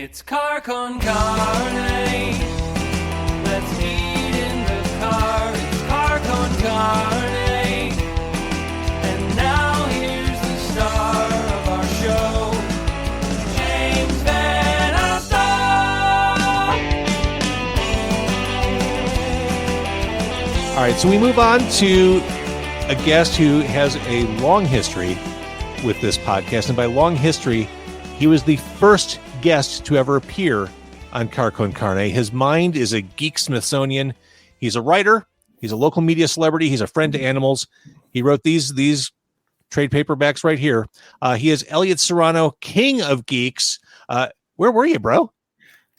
It's car con carne. Let's eat in the car. It's car con carne. And now here's the star of our show, James Van Alstyne. All right, so we move on to a guest who has a long history with this podcast. And by long history, he was the first guest to ever appear on Car Con Carne. His mind is a geek Smithsonian. He's a writer. He's a local media celebrity. He's a friend to animals. He wrote these trade paperbacks right here. He is Elliott Serrano, king of geeks. Where were you, bro?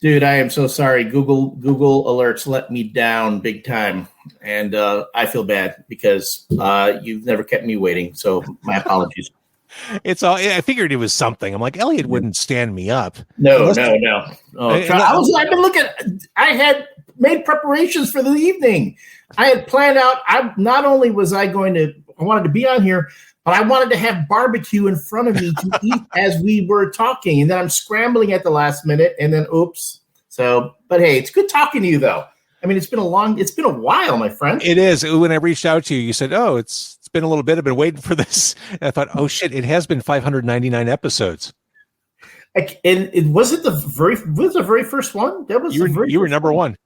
Dude, I am so sorry. Google alerts let me down big time. And I feel bad because you've never kept me waiting. So my apologies. It's all. I figured it was something. I'm like, Elliott wouldn't stand me up. No. Oh, I've been looking. I had made preparations for the evening. I had planned out. I wanted to be on here, but I wanted to have barbecue in front of me to eat as we were talking, and then I'm scrambling at the last minute, and then oops. So, but hey, it's good talking to you, though. I mean, it's been a while, my friend. It is. When I reached out to you, you said, "Oh, it's been a little bit. I've been waiting for this." And I thought, "Oh shit, it has been 599 episodes." And it was the very first one. That was you were number one.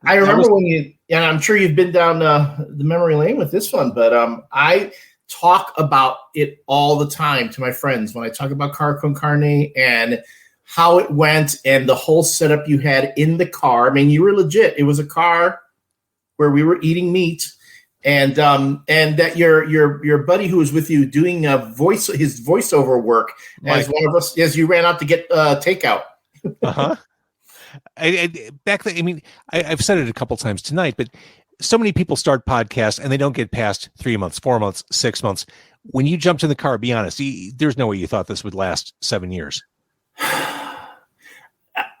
I remember and I'm sure you've been down the memory lane with this one, but I talk about it all the time to my friends when I talk about Car Con Carne and how it went and the whole setup you had in the car. I mean, you were legit. It was a car where we were eating meat, and that your buddy who was with you doing his voiceover work as one of us as you ran out to get takeout. Uh-huh. I've said it a couple times tonight, but so many people start podcasts and they don't get past 3 months, 4 months, 6 months. When you jumped in the car, be honest, there's no way you thought this would last 7 years.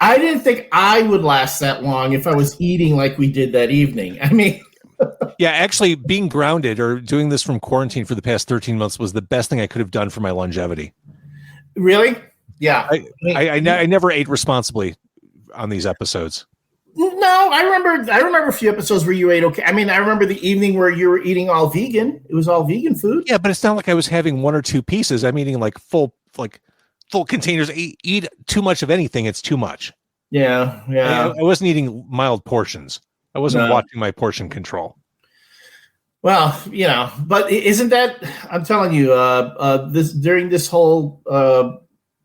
I didn't think I would last that long if I was eating like we did that evening. I mean, yeah, actually being grounded or doing this from quarantine for the past 13 months was the best thing I could have done for my longevity. Really? Yeah. I never ate responsibly on these episodes. No, I remember a few episodes where you ate okay. I mean, I remember the evening where you were eating all vegan. It was all vegan food. Yeah, but it's not like I was having one or two pieces. I'm eating like full containers. Eat too much of anything, it's too much. Yeah. I wasn't eating mild portions. I wasn't watching my portion control. Well, but isn't that? I'm telling you, during this whole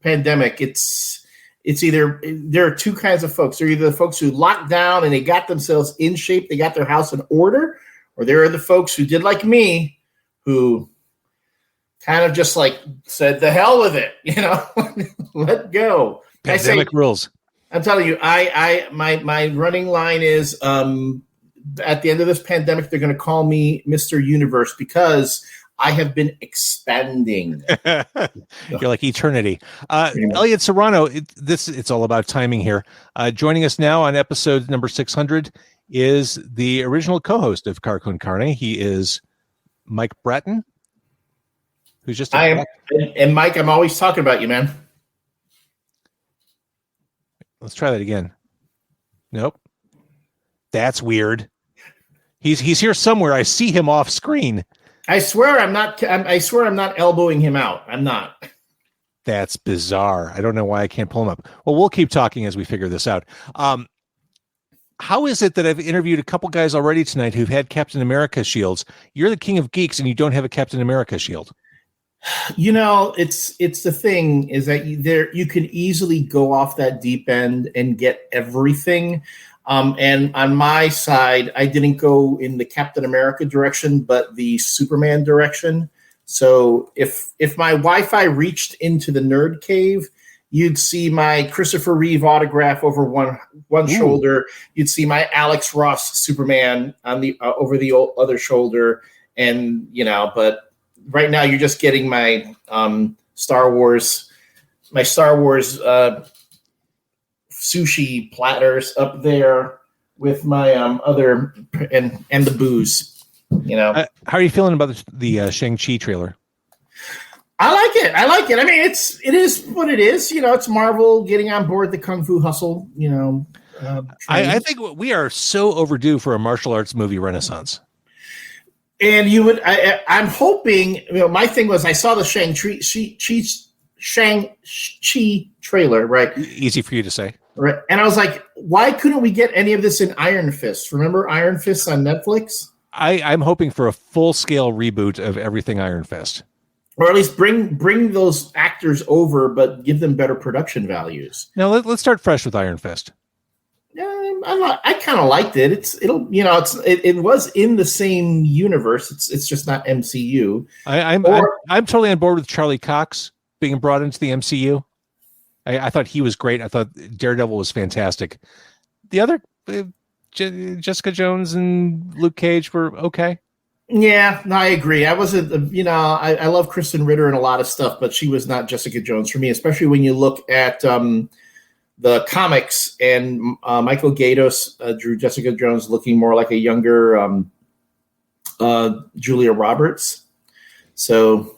pandemic, it's either there are two kinds of folks. There are either the folks who locked down and they got themselves in shape, they got their house in order, or there are the folks who did like me, who kind of just like said, "The hell with it," let go. Pandemic rules. I'm telling you, my running line is at the end of this pandemic, they're going to call me Mr. Universe because I have been expanding. You're like eternity. Elliott Serrano, it's all about timing here. Joining us now on episode number 600 is the original co-host of Car Con Carne. He is Mike Bratton, who's just and Mike, I'm always talking about you, man. Let's try that again. Nope. That's weird. He's here somewhere. I see him off screen. I swear I'm not elbowing him out. I'm not. That's bizarre. I don't know why I can't pull him up. Well, we'll keep talking as we figure this out. How is it that I've interviewed a couple guys already tonight who've had Captain America shields? You're the king of geeks and you don't have a Captain America shield. It's the thing is that you can easily go off that deep end and get everything. And on my side, I didn't go in the Captain America direction, but the Superman direction. So if my Wi-Fi reached into the nerd cave, you'd see my Christopher Reeve autograph over one shoulder. You'd see my Alex Ross Superman on the over the other shoulder, and but right now you're just getting my Star Wars sushi platters up there with my other and the booze. How are you feeling about the Shang-Chi trailer? I like it. I mean, it is what it is. It's Marvel getting on board the Kung Fu Hustle. I think we are so overdue for a martial arts movie renaissance. And I'm hoping. My thing was I saw the Shang-Chi trailer, right? Easy for you to say, right? And I was like, why couldn't we get any of this in Iron Fist? Remember Iron Fist on Netflix? I'm hoping for a full-scale reboot of everything Iron Fist. Or at least bring those actors over, but give them better production values. Now let's start fresh with Iron Fist. I kind of liked it. It was in the same universe. It's just not MCU. I'm totally on board with Charlie Cox being brought into the MCU. I thought he was great. I thought Daredevil was fantastic. The other Jessica Jones and Luke Cage were okay. Yeah, no, I agree. I wasn't, I love Kristen Ritter and a lot of stuff, but she was not Jessica Jones for me, especially when you look at the comics and Michael Gaydos drew Jessica Jones looking more like a younger Julia Roberts. So,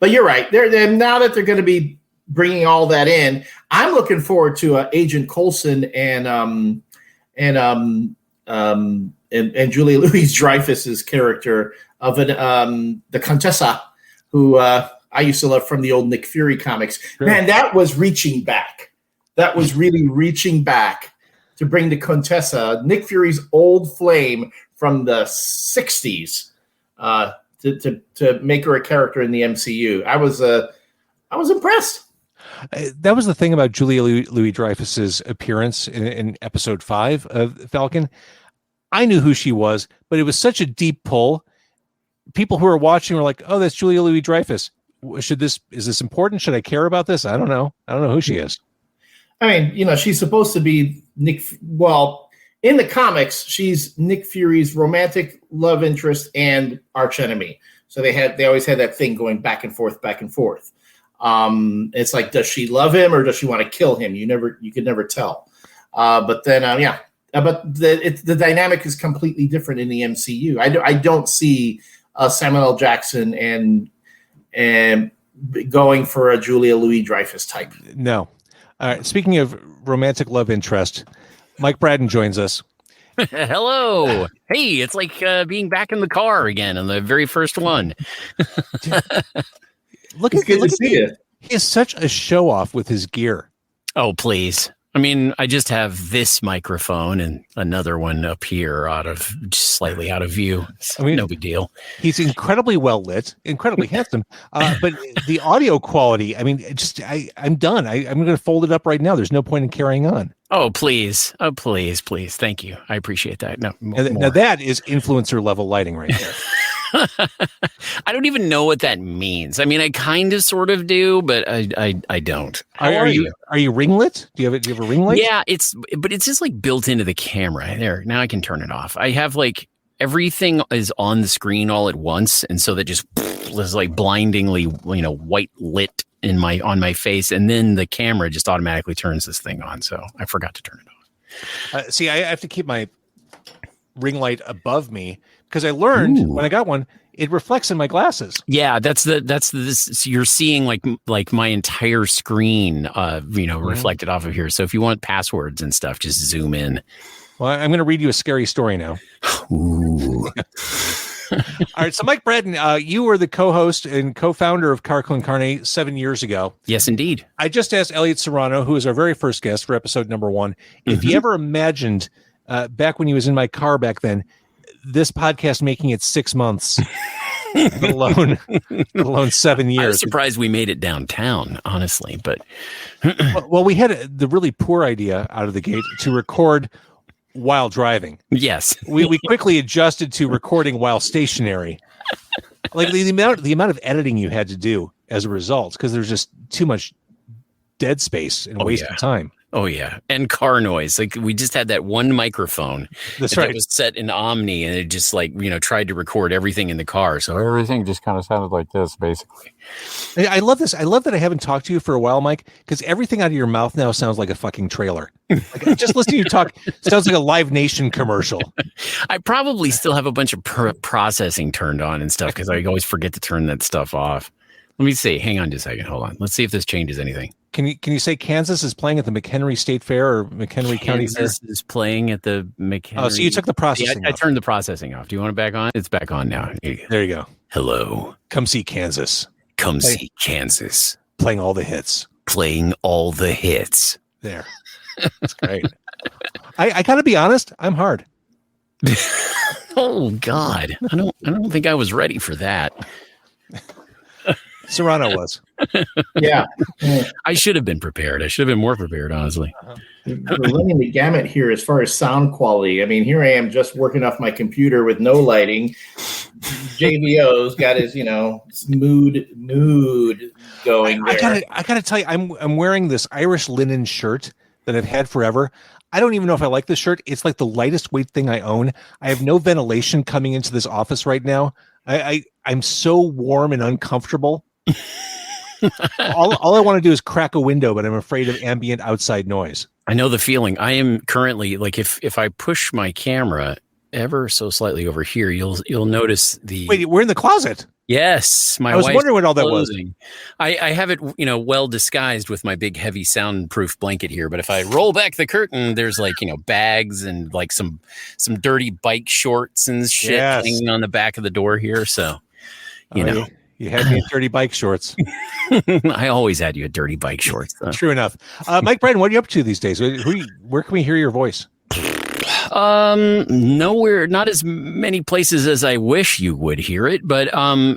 but you're right. They're now that they're going to be bringing all that in, I'm looking forward to Agent Coulson and Julia Louis-Dreyfus's character of the Contessa, who I used to love from the old Nick Fury comics. Sure. Man, that was reaching back. That was really reaching back to bring the Contessa, Nick Fury's old flame from the 60s, to make her a character in the MCU. I was impressed. That was the thing about Julia Louis-Dreyfus's appearance in episode 5 of Falcon. I knew who she was, but it was such a deep pull. People who were watching were like, "Oh, that's Julia Louis-Dreyfus. Is this important? Should I care about this? I don't know. I don't know who she is." I mean, she's supposed to be Nick. Well, in the comics, she's Nick Fury's romantic love interest and archenemy. So they always had that thing going back and forth, back and forth. It's like, does she love him or does she want to kill him? You could never tell. But then, but the dynamic is completely different in the MCU. I don't see Samuel L. Jackson and going for a Julia Louis-Dreyfus type. No. All right. Speaking of romantic love interest, Mike Bratton joins us. Hello. Hey, it's like being back in the car again on the very first one. Look at you. He is such a show off with his gear. Oh, please. I mean, I just have this microphone and another one up here just slightly out of view. No big deal. He's incredibly well lit, incredibly handsome. But the audio quality, I mean, I'm done. I'm going to fold it up right now. There's no point in carrying on. Oh, please. Oh, please. Thank you. I appreciate that. No, now that is influencer level lighting right there. I don't even know what that means. I mean, I kind of sort of do, but I don't. Are you ring lit? Do you have a ring light? Yeah, it's just like built into the camera. There, now I can turn it off. I have like everything is on the screen all at once, and so that just is like blindingly, white lit on my face, and then the camera just automatically turns this thing on. So I forgot to turn it off. See, I have to keep my ring light above me because I learned when I got one, it reflects in my glasses. Yeah, that's this. You're seeing like my entire screen, reflected off of here. So if you want passwords and stuff, just zoom in. Well, I'm going to read you a scary story now. Ooh. All right. So Mike Bratton, you were the co-host and co-founder of Car Con Carne 7 years ago. Yes, indeed. I just asked Elliott Serrano, who was our very first guest for episode number 1, if he ever imagined back when he was in my car back then, this podcast making it 6 months, let alone 7 years. I was surprised we made it downtown, honestly. But well, we had the really poor idea out of the gate to record while driving. Yes, we quickly adjusted to recording while stationary. Like the amount of editing you had to do as a result, because there's just too much dead space and waste of time. Oh yeah, and car noise. Like we just had that one microphone that was set in Omni, and it just tried to record everything in the car. So everything just kind of sounded like this, basically. I love this. I love that I haven't talked to you for a while, Mike, because everything out of your mouth now sounds like a fucking trailer. Like, just listening to you talk sounds like a Live Nation commercial. I probably still have a bunch of processing turned on and stuff because I always forget to turn that stuff off. Let me see. Hang on just a second. Hold on. Let's see if this changes anything. Can you say Kansas is playing at the McHenry State Fair or McHenry County Fair? Kansas is playing at the McHenry. Oh, so you took the processing off. I turned the processing off. Do you want it back on? It's back on now. There you go. Hello. Come see Kansas. Come see Kansas. Playing all the hits. Playing all the hits. There. That's great. I gotta be honest, I'm hard. Oh God. I don't think I was ready for that. Serrano was. Yeah. I should have been prepared. I should have been more prepared, honestly. We're running the gamut here as far as sound quality. I mean, here I am just working off my computer with no lighting. JVO's got his, mood going there. I gotta tell you, I'm wearing this Irish linen shirt that I've had forever. I don't even know if I like this shirt. It's like the lightest weight thing I own. I have no ventilation coming into this office right now. I'm so warm and uncomfortable. all I want to do is crack a window, but I'm afraid of ambient outside noise. I know the feeling. I am currently if I push my camera ever so slightly over here, you'll notice the. Wait, we're in the closet. Yes, I was wondering what all that was. I have it, well disguised with my big heavy soundproof blanket here. But if I roll back the curtain, there's bags and some dirty bike shorts and shit hanging on the back of the door here. So you had me in dirty bike shorts. I always had you at dirty bike shorts. True enough. Mike Bratton, what are you up to these days? Where can we hear your voice? Nowhere, not as many places as I wish you would hear it. But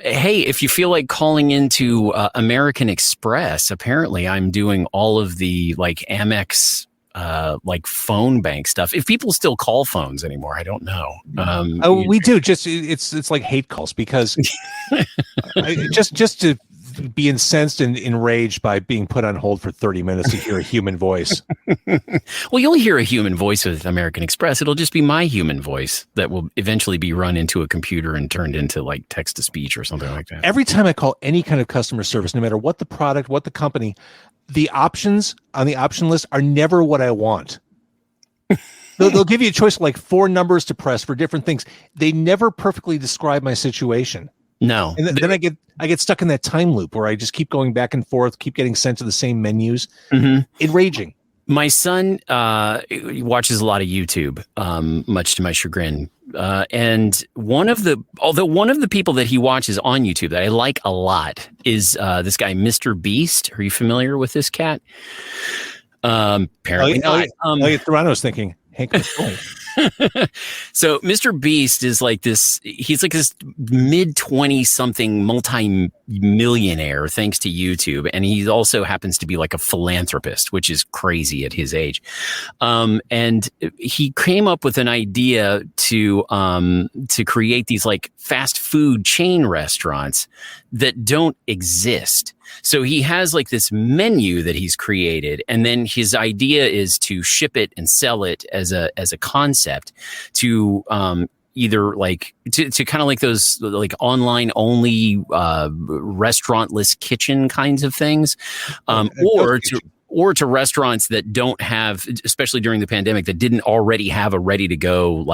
hey, if you feel like calling into American Express, apparently I'm doing all of the Amex phone bank stuff. If people still call phones anymore, I don't know. We do. Just it's like hate calls because just to be incensed and enraged by being put on hold for 30 minutes to hear a human voice. Well, you'll hear a human voice with American Express. It'll just be my human voice that will eventually be run into a computer and turned into text to speech or something like that. Every time I call any kind of customer service, no matter what the product, what the company, the options on the option list are never what I want. They'll give you a choice of 4 numbers to press for different things. They never perfectly describe my situation. No. And then I get stuck in that time loop where I just keep going back and forth, keep getting sent to the same menus. Mm-hmm. Enraging. My son watches a lot of YouTube, much to my chagrin. And one of the people that he watches on YouTube that I like a lot is this guy, Mr. Beast. Are you familiar with this cat? Apparently not. Elliott Serrano's thinking, Hank was going. So Mr. Beast is he's this mid-20 something multi-millionaire thanks to YouTube. And he also happens to be a philanthropist, which is crazy at his age. And he came up with an idea to create these fast food chain restaurants that don't exist. So he has this menu that he's created, and then his idea is to ship it and sell it as a concept to either to kind of those online only restaurantless kitchen kinds of things, or to restaurants that don't have, especially during the pandemic, that didn't already have a ready to go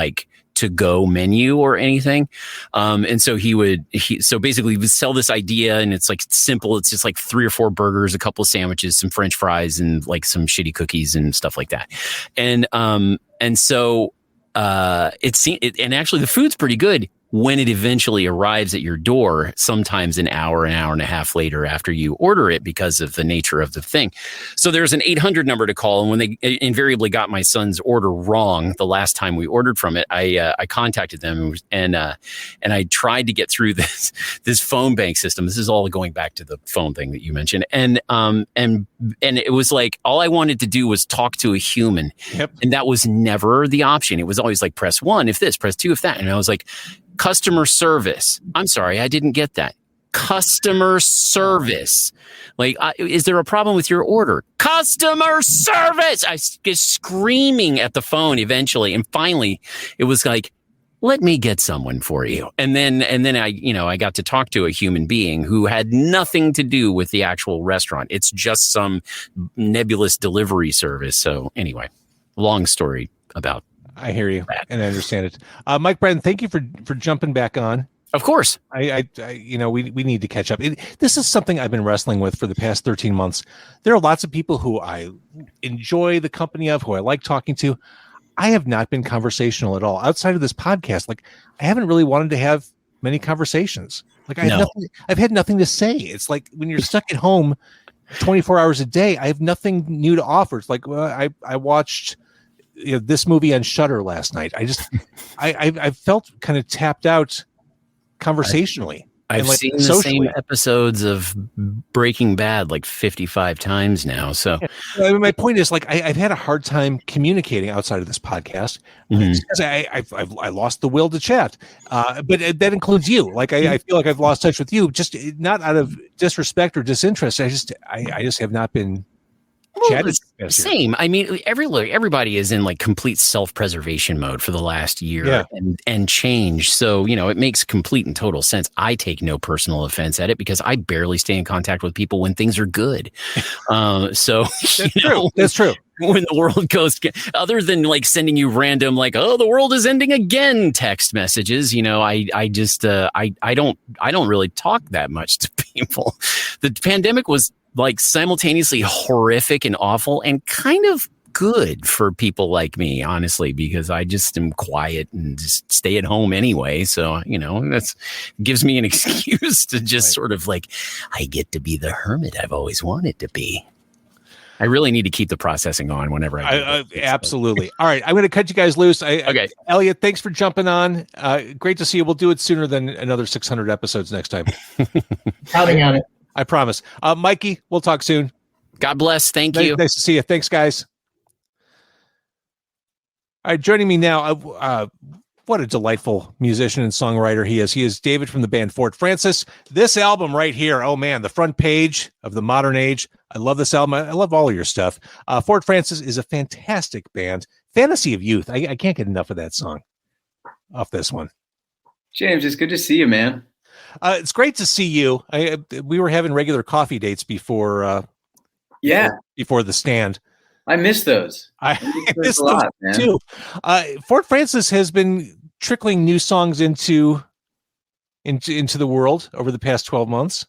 to go menu or anything. And so he would sell this idea, and it's simple. It's just 3 or 4 burgers, a couple of sandwiches, some French fries, and some shitty cookies and stuff like that. And so and actually the food's pretty good when it eventually arrives at your door, sometimes an hour and a half later after you order it because of the nature of the thing. So there's an 800 number to call. And when they invariably got my son's order wrong the last time we ordered from it, I contacted them and I tried to get through this phone bank system. This is all going back to the phone thing that you mentioned. And it was all I wanted to do was talk to a human. Yep. And that was never the option. It was always press 1 if this, press 2 if that. And I was customer service. I'm sorry, I didn't get that. customer service. Like, is there a problem with your order? Customer service. I was screaming at the phone eventually. And finally it was like, let me get someone for you. And then I got to talk to a human being who had nothing to do with the actual restaurant. It's just some nebulous delivery service. So anyway, long story about. I hear you that. and I understand it. Mike Bratton, thank you for jumping back on. Of course. We need to catch up. This is something I've been wrestling with for the past 13 months. There are lots of people who I enjoy the company of, who I like talking to. I have not been conversational at all outside of this podcast. Like, I haven't really wanted to have many conversations. Like, I've had nothing to say. It's like when you're stuck at home 24 hours a day, I have nothing new to offer. It's like, well, I watched this movie on Shudder last night. I felt kind of tapped out conversationally. I've seen the same episodes of Breaking Bad like 55 times now. So I mean, my point is, like, I've had a hard time communicating outside of this podcast because I lost the will to chat. But that includes you. Like, I feel like I've lost touch with you, just not out of disrespect or disinterest. I just have not been chatting. Same. I mean, everybody is in like complete self-preservation mode for the last year and change. So, it makes complete and total sense. I take no personal offense at it because I barely stay in contact with people when things are good. So that's true. When the world goes, other than like sending you random, like, oh, the world is ending again text messages, I don't really talk that much to people. The pandemic was like simultaneously horrific and awful and kind of good for people like me, honestly, because I just am quiet and just stay at home anyway. So, that's gives me an excuse to just sort of like, I get to be the hermit I've always wanted to be. I really need to keep the processing on whenever I absolutely. All right. I'm going to cut you guys loose. Okay. Elliott, thanks for jumping on. Great to see you. We'll do it sooner than another 600 episodes next time. Counting on it. I promise. Mikey, we'll talk soon. God bless. Thank you. Nice to see you. Thanks, guys. All right, joining me now, what a delightful musician and songwriter he is. He is David from the band Fort Francis. This album right here, oh man, the front page of the modern age. I love this album. I love all of your stuff. Fort Francis is a fantastic band. Fantasy of Youth. I can't get enough of that song off this one. James, it's good to see you, man. It's great to see you. We were having regular coffee dates before the stand. I miss those. I miss those a lot, man. Too. Fort Francis has been trickling new songs into the world over the past 12 months.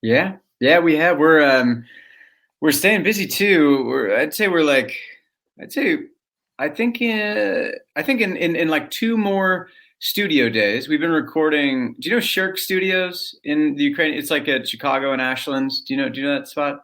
Yeah, we have. We're staying busy too. I think in like 2 more studio days. We've been recording. Do you know Shirk Studios in the Ukraine? It's like at Chicago and Ashlands. Do you know that spot?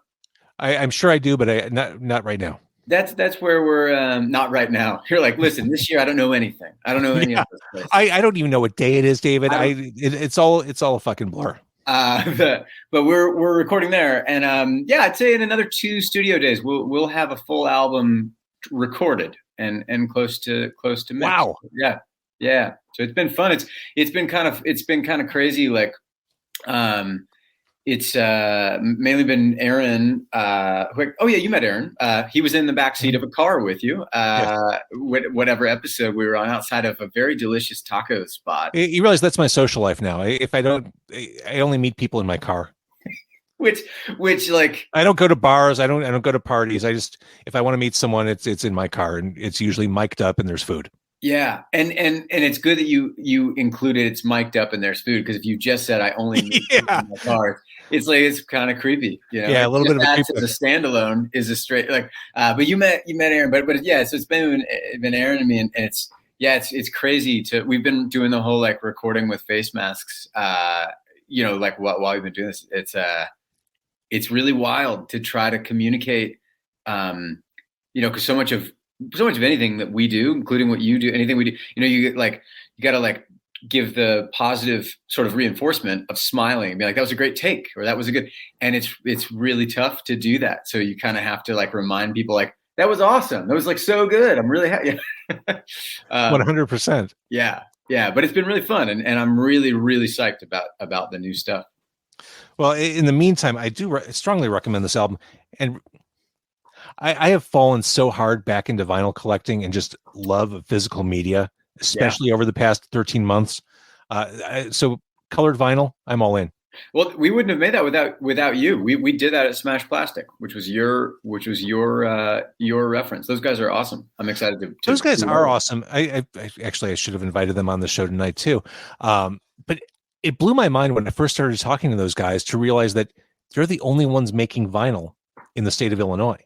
I'm sure I do, but not right now. That's where we're not right now. You're like, listen, this year I don't know anything. I don't know any of this place. I don't even know what day it is, David. It's all a fucking blur. But we're recording there, and I'd say in another 2 studio days we'll have a full album recorded and close to mix. Wow. Yeah. So it's been fun. It's been kind of crazy. Like, it's mainly been Aaron. You met Aaron. He was in the backseat of a car with you. Whatever episode we were on, outside of a very delicious taco spot. You realize that's my social life now. I only meet people in my car. Which like, I don't go to bars. I don't go to parties. If I want to meet someone, it's in my car, and it's usually mic'd up and there's food. Yeah, and it's good that you included it's mic'd up and there's food, because if you just said I only meet people in my car, it's like, it's kind of creepy, Yeah, a little bit of a creepy. As a standalone is a straight like. But you met Aaron, but yeah, so it's been Aaron and me, and it's crazy we've been doing the whole like recording with face masks. Like while we've been doing this, it's really wild to try to communicate. Because so much of anything that we do, including what you do, anything we do, you got to like give the positive sort of reinforcement of smiling and be like, that was a great take, or that was a good, and it's really tough to do that. So you kind of have to like remind people like, that was awesome. That was like so good. I'm really happy. 100%. Yeah. But it's been really fun. And I'm really, really psyched about the new stuff. Well, in the meantime, I do strongly recommend this album. And I have fallen so hard back into vinyl collecting and just love of physical media, especially over the past 13 months. So colored vinyl, I'm all in. Well, we wouldn't have made that without you. We did that at Smash Plastic, which was your reference. Those guys are awesome. I'm excited to those guys are awesome. I should have invited them on the show tonight too. But it blew my mind when I first started talking to those guys to realize that they're the only ones making vinyl in the state of Illinois.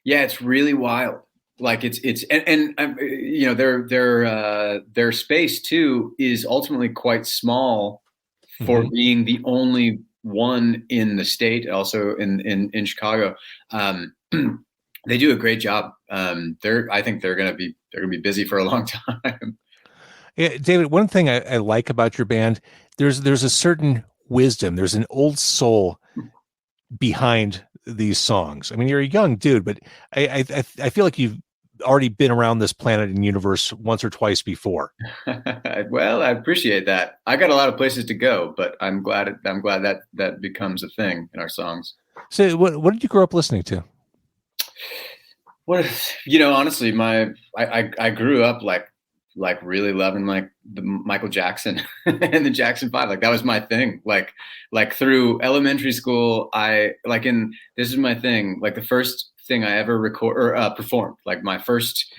Yeah, it's really wild. Like it's you know, their space too is ultimately quite small for being the only one in the state, also in Chicago. They do a great job. I think they're gonna be busy for a long time. Yeah, David, one thing I like about your band, there's a certain wisdom, there's an old soul behind these songs. I mean, you're a young dude, but I feel like you've already been around this planet and universe once or twice before. Well, I appreciate that. I got a lot of places to go, but I'm glad that becomes a thing in our songs. So what did you grow up listening to? What, you know, honestly, I grew up like really loving like the Michael Jackson and the Jackson 5. Like that was my thing. Like through elementary school, this is my thing. Like the first thing I ever performed, like my first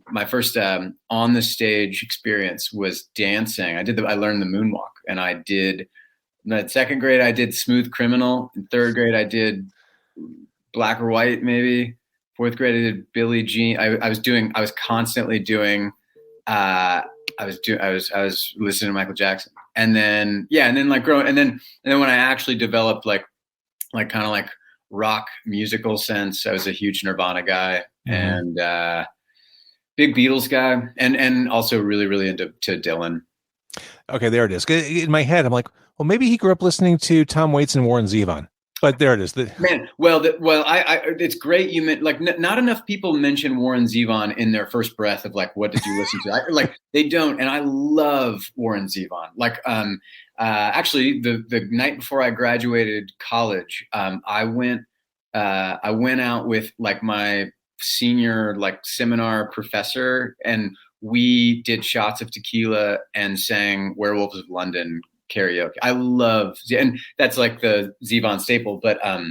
on the stage experience was dancing. I learned the moonwalk, and I did in that second grade, I did Smooth Criminal. In third grade, I did Black or White, maybe. Fourth grade, I did Billie Jean. I was constantly doing, I was listening to Michael Jackson, and then like growing, and then when I actually developed like kind of like rock musical sense, I was a huge Nirvana guy and big Beatles guy, and also really, really into Dylan. Okay, there it is. In my head, I'm like, well, maybe he grew up listening to Tom Waits and Warren Zevon. But there it is. Man, it's great. You meant like not enough people mention Warren Zevon in their first breath of like, what did you listen to? They don't, and I love Warren Zevon. Actually, the night before I graduated college, I went out with like my senior like seminar professor, and we did shots of tequila and sang Werewolves of London karaoke. I love, and that's like the Zevon staple, but I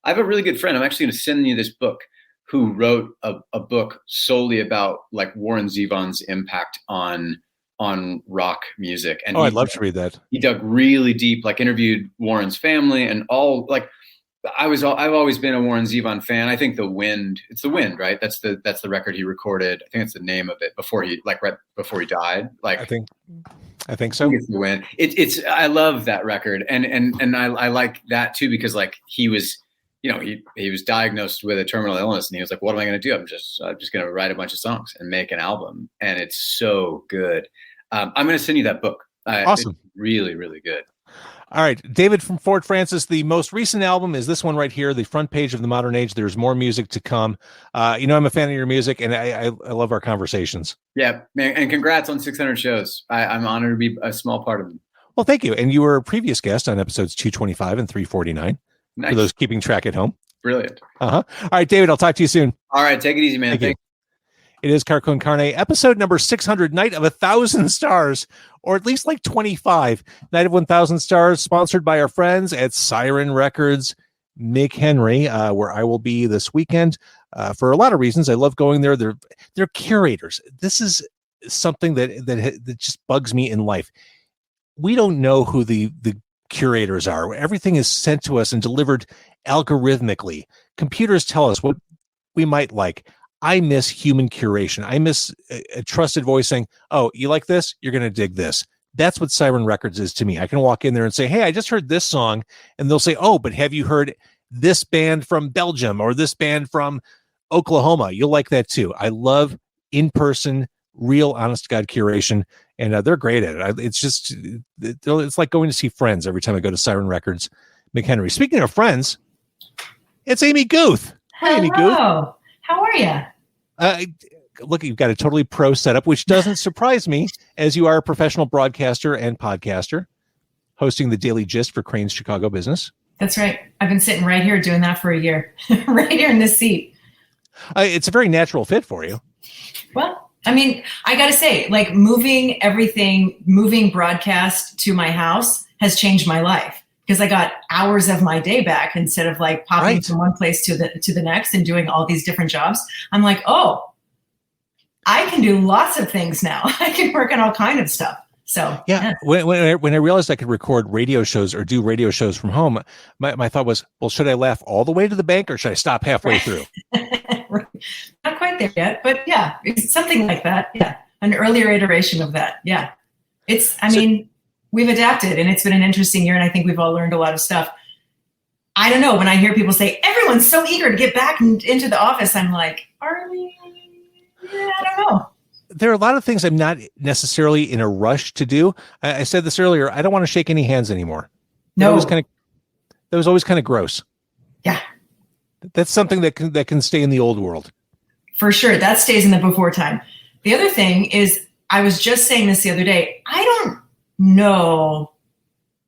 have a really good friend. I'm actually going to send you this book, who wrote a book solely about like Warren Zevon's impact on rock music. And I'd love to read that. He dug really deep, like interviewed Warren's family and all. Like I've always been a Warren Zevon fan. I think it's The Wind, right? That's the record he recorded. I think it's the name of it right before he died. Like I think so. It's The Wind. I love that record, and I like that too, because like he was, you know, he was diagnosed with a terminal illness, and he was like, what am I going to do? I'm just going to write a bunch of songs and make an album, and it's so good. I'm going to send you that book. Awesome. It's really, really good. All right, David from Fort Francis. The most recent album is this one right here, The Front Page of the Modern Age. There's more music to come. You know, I'm a fan of your music, and I love our conversations. Yeah, man, and congrats on 600 shows. I'm honored to be a small part of them. Well, thank you. And you were a previous guest on episodes 225 and 349. Nice. For those keeping track at home. Brilliant. All right, David, I'll talk to you soon. All right, take it easy, man. Thank you. It is Car Con Carne, episode number 600, Night of 1,000 Stars, or at least like 25. Night of 1,000 Stars, sponsored by our friends at Siren Records, McHenry, where I will be this weekend for a lot of reasons. I love going there. They're curators. This is something that just bugs me in life. We don't know who the curators are. Everything is sent to us and delivered algorithmically. Computers tell us what we might like. I miss human curation. I miss a trusted voice saying, oh, you like this? You're going to dig this. That's what Siren Records is to me. I can walk in there and say, hey, I just heard this song. And they'll say, oh, but have you heard this band from Belgium or this band from Oklahoma? You'll like that too. I love in-person, real, honest-to-God curation. And they're great at it. It's like going to see friends every time I go to Siren Records, McHenry. Speaking of friends, it's Amy Guth. Hello. Hi, Amy Guth. How are you? Look, you've got a totally pro setup, which doesn't surprise me, as you are a professional broadcaster and podcaster, hosting the Daily Gist for Crane's Chicago Business. That's right. I've been sitting right here doing that for a year, right here in this seat. It's a very natural fit for you. Well, I mean, I got to say, like moving broadcast to my house has changed my life because I got hours of my day back instead of like popping from one place to the next and doing all these different jobs. I'm like, oh, I can do lots of things now. I can work on all kinds of stuff. So yeah. When I realized I could record radio shows or do radio shows from home, my thought was, well, should I laugh all the way to the bank or should I stop halfway through? Not quite there yet, but yeah, it's something like that. Yeah, an earlier iteration of that. Yeah, I mean, we've adapted, and it's been an interesting year, and I think we've all learned a lot of stuff. I don't know. When I hear people say everyone's so eager to get back into the office, I'm like, are we? Yeah, I don't know. There are a lot of things I'm not necessarily in a rush to do. I said this earlier. I don't want to shake any hands anymore. No, that was always kind of gross. Yeah, that's something that can stay in the old world. For sure, that stays in the before time. The other thing is, I was just saying this the other day. I don't know.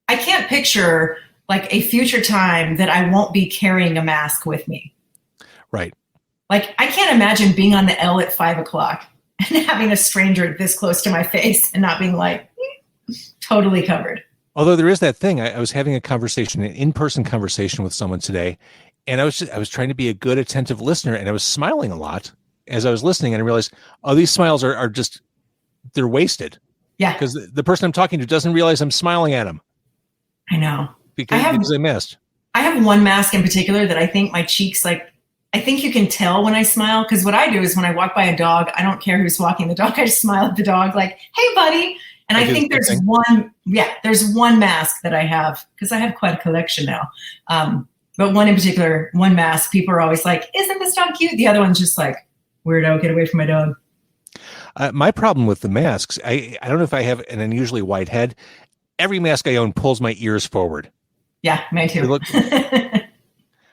I can't picture like a future time that I won't be carrying a mask with me. Right. Like I can't imagine being on the L at 5:00 and having a stranger this close to my face and not being like totally covered. Although there is that thing, I was having an in-person conversation with someone today, and I was trying to be a good, attentive listener, and I was smiling a lot as I was listening, and I realized, oh, these smiles are just, they're wasted. Yeah. Because the person I'm talking to doesn't realize I'm smiling at them. I know. Because I missed. I have one mask in particular that I think my cheeks, like, I think you can tell when I smile, because what I do is when I walk by a dog, I don't care who's walking the dog. I just smile at the dog like, hey, buddy. And I think there's one mask that I have, because I have quite a collection now. But one in particular, one mask, people are always like, isn't this dog cute? The other one's just like, weirdo, get away from my dog. My problem with the masks, I don't know if I have an unusually wide head. Every mask I own pulls my ears forward. Yeah, mine too.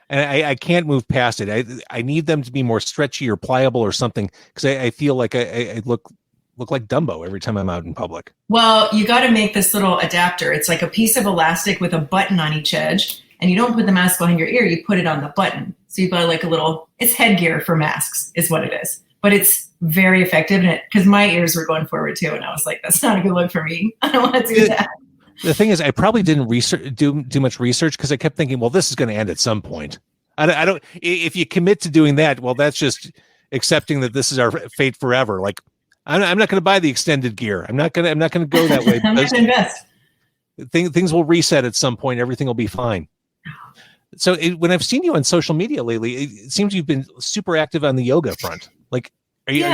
And I can't move past it. I need them to be more stretchy or pliable or something, because I feel like I look like Dumbo every time I'm out in public. Well, you got to make this little adapter. It's like a piece of elastic with a button on each edge, and you don't put the mask behind your ear. You put it on the button. So you've got like it's headgear for masks is what it is. But it's very effective because my ears were going forward too. And I was like, that's not a good look for me. I don't want to do that. The thing is, I probably didn't do much research because I kept thinking, well, this is going to end at some point. I don't. If you commit to doing that, well, that's just accepting that this is our fate forever. Like, I'm not going to buy the extended gear. I'm not going to go that way. I'm not going to invest. Things will reset at some point. Everything will be fine. So when I've seen you on social media lately, it seems you've been super active on the yoga front. Like, are you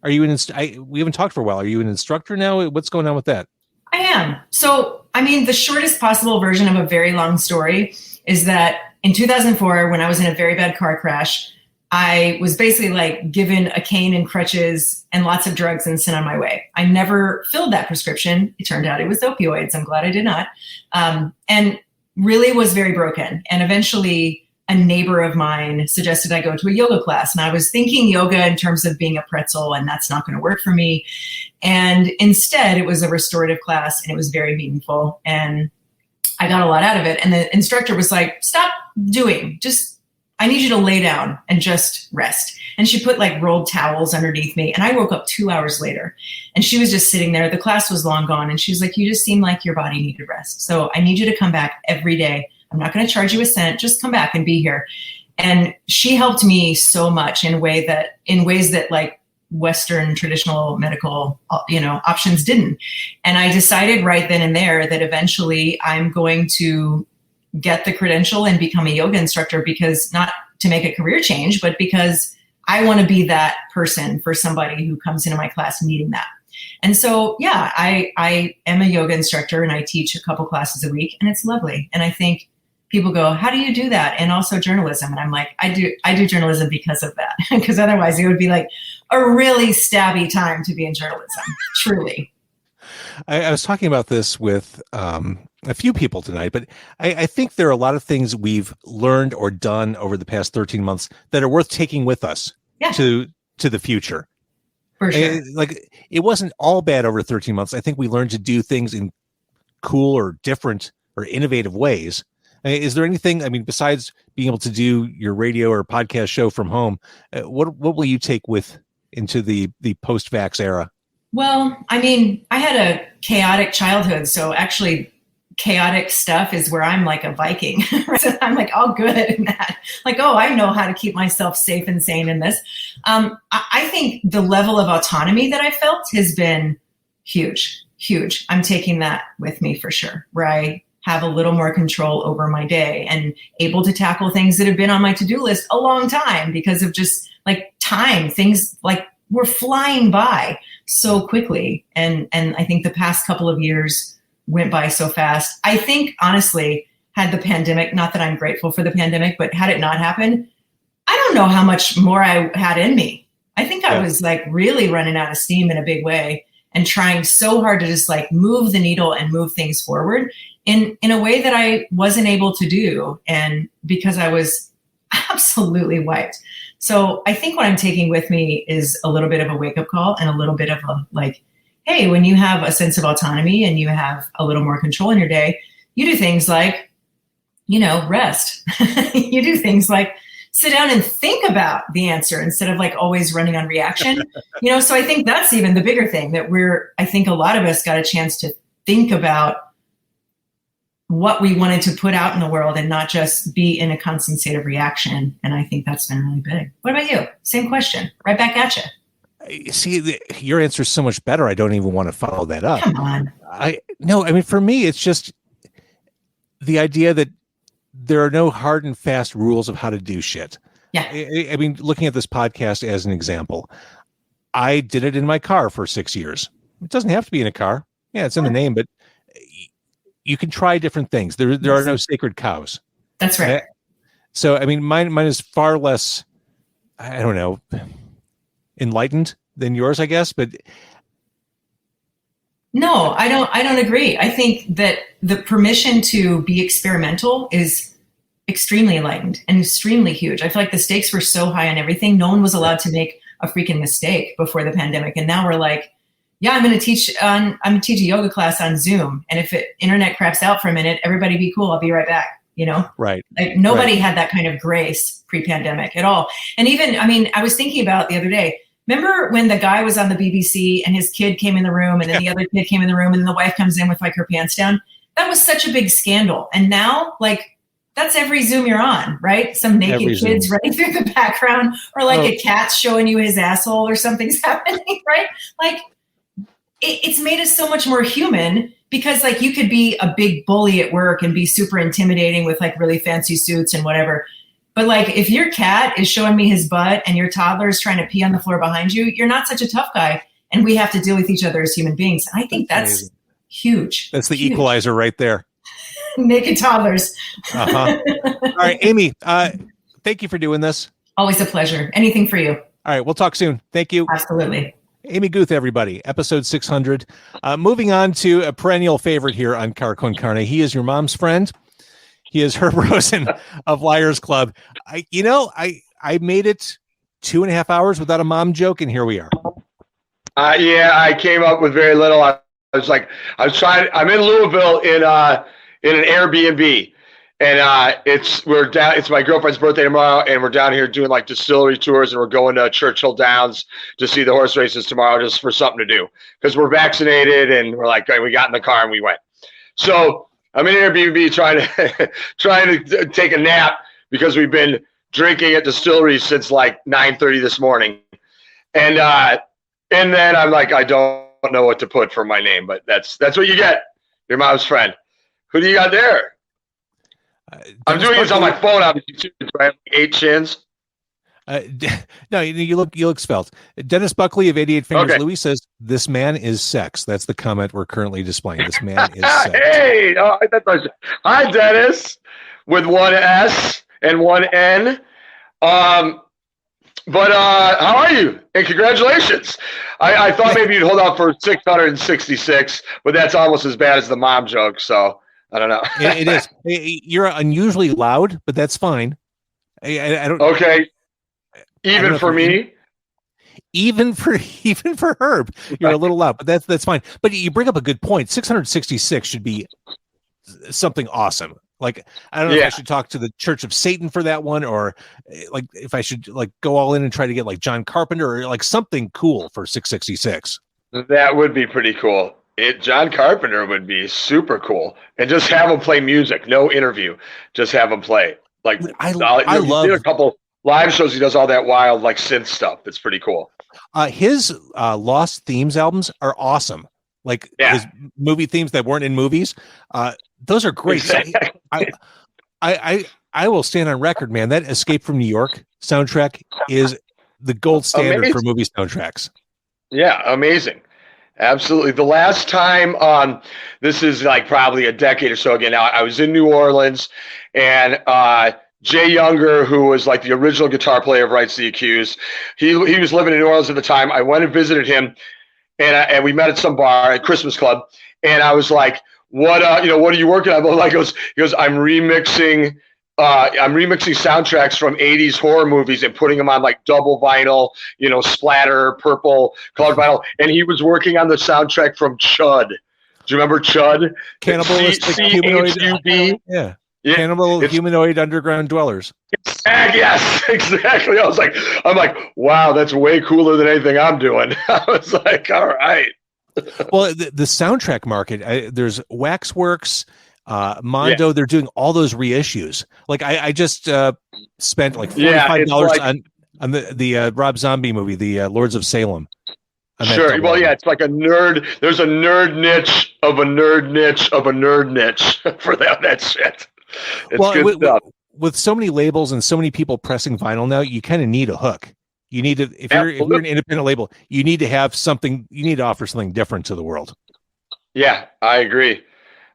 we haven't talked for a while. Are you an instructor now? What's going on with that? I am. So, I mean, the shortest possible version of a very long story is that in 2004, when I was in a very bad car crash, I was basically like given a cane and crutches and lots of drugs and sent on my way. I never filled that prescription. It turned out it was opioids. I'm glad I did not. And really was very broken. And eventually a neighbor of mine suggested I go to a yoga class. And I was thinking yoga in terms of being a pretzel, and that's not going to work for me. And instead, it was a restorative class, and it was very meaningful. And I got a lot out of it. And the instructor was like, stop doing, I need you to lay down and just rest. And she put like rolled towels underneath me. And I woke up 2 hours later, and she was just sitting there. The class was long gone. And she was like, you just seem like your body needed rest. So I need you to come back every day. I'm not going to charge you a cent. Just come back and be here. And she helped me so much in ways that like Western traditional medical, options didn't. And I decided right then and there that eventually I'm going to get the credential and become a yoga instructor, because not to make a career change, but because I want to be that person for somebody who comes into my class needing that. And so, yeah, I am a yoga instructor, and I teach a couple classes a week, and it's lovely. And I think people go, how do you do that? And also journalism. And I'm like, I do journalism because of that, because otherwise it would be like a really stabby time to be in journalism, truly. I was talking about this with a few people tonight, but I think there are a lot of things we've learned or done over the past 13 months that are worth taking with us to the future. For sure. Like, it wasn't all bad over 13 months. I think we learned to do things in cool or different or innovative ways. Is there anything, I mean, besides being able to do your radio or podcast show from home, what will you take with into the post-vax era? Well, I mean, I had a chaotic childhood, so actually chaotic stuff is where I'm like a Viking. I'm like all good in that. Like, oh, I know how to keep myself safe and sane in this. I think the level of autonomy that I felt has been huge. I'm taking that with me for sure, where I have a little more control over my day and able to tackle things that have been on my to-do list a long time because of just like time. Things like were flying by so quickly. And I think the past couple of years went by so fast. I think, honestly, had the pandemic, not that I'm grateful for the pandemic, but had it not happened, I don't know how much more I had in me. I think I was like really running out of steam in a big way and trying so hard to just like move the needle and move things forward in a way that I wasn't able to do. And because I was absolutely wiped. So I think what I'm taking with me is a little bit of a wake-up call and a little bit of a like, hey, when you have a sense of autonomy and you have a little more control in your day, you do things like, rest. You do things like sit down and think about the answer instead of like always running on reaction. So I think that's even the bigger thing that I think a lot of us got a chance to think about what we wanted to put out in the world and not just be in a constant state of reaction. And I think that's been really big. What about you? Same question, right back at you. See, your answer is so much better. I don't even want to follow that up. Come on. I mean, for me, it's just the idea that there are no hard and fast rules of how to do shit. Yeah. I mean, looking at this podcast as an example, I did it in my car for 6 years. It doesn't have to be in a car. Yeah, it's in the name, but you can try different things. There are no sacred cows. That's right. So, I mean, mine is far less, I don't know, enlightened than yours, I guess, but no, I don't agree. I think that the permission to be experimental is extremely enlightened and extremely huge. I feel like the stakes were so high on everything. No one was allowed to make a freaking mistake before the pandemic. And now we're like, yeah, I'm going to teach a yoga class on Zoom. And if internet craps out for a minute, everybody be cool. I'll be right back. Right. Like nobody had that kind of grace pre-pandemic at all. And even, I mean, I was thinking about the other day, remember when the guy was on the BBC and his kid came in the room and then the other kid came in the room and then the wife comes in with like her pants down? That was such a big scandal. And now like that's every Zoom you're on, right? Some naked kids running through the background or like a cat's showing you his asshole or something's happening, right? Like it's made us so much more human because like you could be a big bully at work and be super intimidating with like really fancy suits and whatever. But like if your cat is showing me his butt and your toddler is trying to pee on the floor behind you, you're not such a tough guy. And we have to deal with each other as human beings. I think that's huge. That's the equalizer right there. Naked toddlers. Uh-huh. All right, Amy, thank you for doing this. Always a pleasure. Anything for you. All right, we'll talk soon. Thank you. Absolutely. Amy Guth, everybody, episode 600. Moving on to a perennial favorite here on Car Con Carne. He is your mom's friend. He is Herb Rosen of Liars Club. I made it 2.5 hours without a mom joke, and here we are. Yeah, I came up with very little. I'm in Louisville in an Airbnb, and it's my girlfriend's birthday tomorrow, and we're down here doing like distillery tours, and we're going to Churchill Downs to see the horse races tomorrow, just for something to do because we're vaccinated, and we're like, we got in the car and we went. So I'm in Airbnb trying to take a nap because we've been drinking at distilleries since like 9:30 this morning, and then I'm like, I don't know what to put for my name, but that's what you get. Your mom's friend. Who do you got there? I'm doing this on my phone, obviously, too. I have 8 chins. No, you look svelte. Dennis Buckley of 88 Fingers Okay. Louis says, "This man is sex." That's the comment we're currently displaying. This man is sex. Hey, hi, Dennis, with 1 S and 1 N. But how are you? And congratulations. I thought maybe you'd hold out for 666, but that's almost as bad as the mom joke. So I don't know. It is. You're unusually loud, but that's fine. I don't. Okay. Even for me. Even for Herb, you're a little loud, but that's fine. But you bring up a good point. 666 should be something awesome. Like, I don't know if I should talk to the Church of Satan for that one, or like if I should like go all in and try to get like John Carpenter or like something cool for 666. That would be pretty cool. John Carpenter would be super cool, and just have him play music, no interview, just have him play. Like I love a couple live shows. He does all that wild like synth stuff. It's pretty cool. His Lost Themes albums are awesome. Like his movie themes that weren't in movies. Those are great. Exactly. So I will stand on record, man. That Escape from New York soundtrack is the gold standard for movie soundtracks. Yeah, amazing. Absolutely. The last time, this is like probably a decade or so ago now, I was in New Orleans, and Jay Younger, who was like the original guitar player of Rights to the Accused, he was living in New Orleans at the time. I went and visited him, and we met at some bar at Christmas Club, and I was like, what are you working on? Like, he goes, I'm remixing soundtracks from 80s horror movies and putting them on like double vinyl, splatter, purple colored vinyl. And he was working on the soundtrack from Chud. Do you remember Chud? Cannibalistic humanoid. Yeah. Cannibal humanoid underground dwellers. Yes, exactly. I'm like, wow, that's way cooler than anything I'm doing. I was like, all right. Well, the soundtrack market, there's Waxworks, Mondo. They're doing all those reissues. Like I just spent like $45 on the Rob Zombie movie, the Lords of Salem. Sure. Well, it's like a nerd. There's a nerd niche of a nerd niche of a nerd niche for that shit. It's good stuff. With so many labels and so many people pressing vinyl now, you kind of need a hook. You need to, if you're an independent label, you need to have something. You need to offer something different to the world. Yeah, I agree.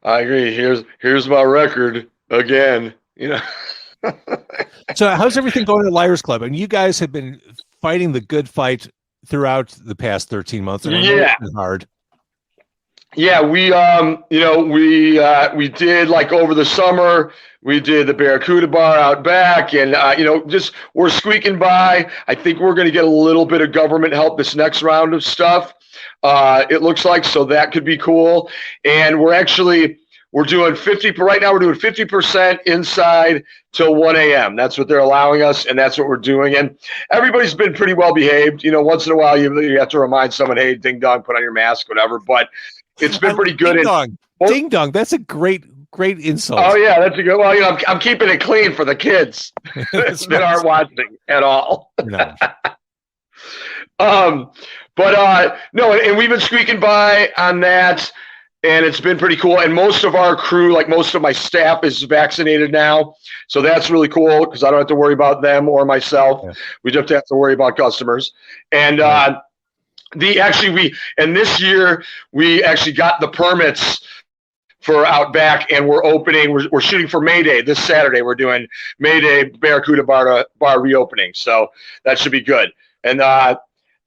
Here's my record again. So, how's everything going at Liars Club? And you guys have been fighting the good fight throughout the past 13 months. And it's been hard. Yeah, we did like over the summer. We did the Barracuda Bar out back, and just we're squeaking by. I think we're going to get a little bit of government help this next round of stuff. It looks like, so that could be cool. And we're doing 50 right now. We're doing 50% inside till 1 a.m. That's what they're allowing us, and that's what we're doing. And everybody's been pretty well behaved. Once in a while you have to remind someone, hey, ding dong, put on your mask, whatever. But it's been pretty good. Ding dong. Ding dong. That's a great insult. Oh yeah, that's a good. Well, I'm keeping it clean for the kids that aren't watching at all. No. No, and we've been squeaking by on that, and it's been pretty cool. And most of our crew, like most of my staff, is vaccinated now, so that's really cool because I don't have to worry about them or myself. Yeah. We just have to worry about customers. And this year we actually got the permits for out back, and we're opening. We're shooting for May Day this Saturday. We're doing May Day Barracuda Bar reopening, so that should be good. And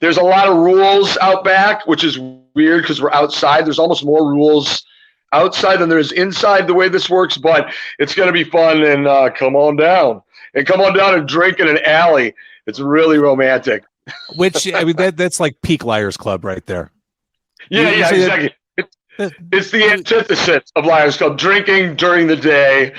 there's a lot of rules out back, which is weird because we're outside. There's almost more rules outside than there is inside the way this works, but it's going to be fun. And come on down and drink in an alley. It's really romantic. Which that's like peak Liars Club right there. Yeah, exactly. It's the antithesis of Liars Club, drinking during the day